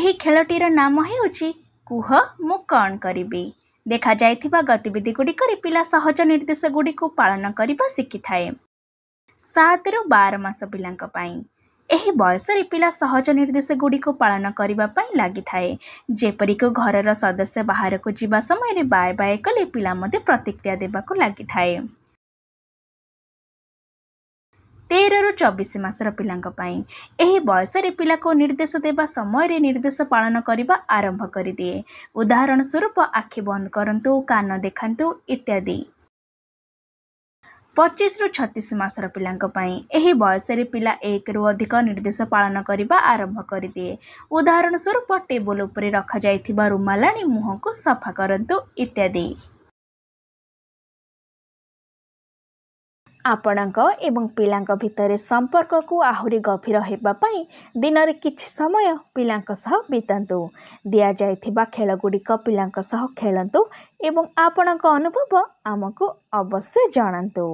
ଏହି ଖେଳଟିର ନାମ ହେଉଛି କୁହ ମୁଁ କ'ଣ କରିବି। ଦେଖାଯାଇଥିବା ଗତିବିଧିଗୁଡ଼ିକରେ ପିଲା ସହଜ ନିର୍ଦ୍ଦେଶଗୁଡ଼ିକୁ ପାଳନ କରିବା ଶିଖିଥାଏ। 7 ରୁ 12 ମାସ ପିଲାଙ୍କ ପାଇଁ ଏହି ବୟସରେ ପିଲା ସହଜ ନିର୍ଦ୍ଦେଶଗୁଡ଼ିକୁ ପାଳନ କରିବା ପାଇଁ ଲାଗିଥାଏ। ଯେପରିକି ଘରର ସଦସ୍ୟ ବାହାରକୁ ଯିବା ସମୟରେ ବାଏ ବାଏ କଲେ ପିଲା ମଧ୍ୟ ପ୍ରତିକ୍ରିୟା ଦେବାକୁ ଲାଗିଥାଏ। 13 ରୁ 24 ମାସର ପିଲାଙ୍କ ପାଇଁ ଏହି ବୟସରେ ପିଲାକୁ ନିର୍ଦ୍ଦେଶ ଦେବା ସମୟରେ ନିର୍ଦ୍ଦେଶ ପାଳନ କରିବା ଆରମ୍ଭ କରିଦିଏ। ଉଦାହରଣ ସ୍ୱରୂପ ଆଖି ବନ୍ଦ କରନ୍ତୁ, କାନ ଦେଖାନ୍ତୁ ଇତ୍ୟାଦି। 25 ରୁ 36 ମାସର ପିଲାଙ୍କ ପାଇଁ ଏହି ବୟସରେ ପିଲା 1 ରୁ ଅଧିକ ନିର୍ଦ୍ଦେଶ ପାଳନ କରିବା ଆରମ୍ଭ କରିଦିଏ। ଉଦାହରଣ ସ୍ୱରୂପ ଟେବୁଲ ଉପରେ ରଖାଯାଇଥିବା ରୁମାଲ ଆଣି ମୁହଁକୁ ସଫା କରନ୍ତୁ ଇତ୍ୟାଦି। ଆପଣଙ୍କ ଏବଂ ପିଲାଙ୍କ ଭିତରେ ସମ୍ପର୍କକୁ ଆହୁରି ଗଭୀର ହେବା ପାଇଁ ଦିନରେ କିଛି ସମୟ ପିଲାଙ୍କ ସହ ବିତାନ୍ତୁ। ଦିଆଯାଇଥିବା ଖେଳଗୁଡ଼ିକ ପିଲାଙ୍କ ସହ ଖେଳନ୍ତୁ ଏବଂ ଆପଣଙ୍କ ଅନୁଭବ ଆମକୁ ଅବଶ୍ୟ ଜଣାନ୍ତୁ।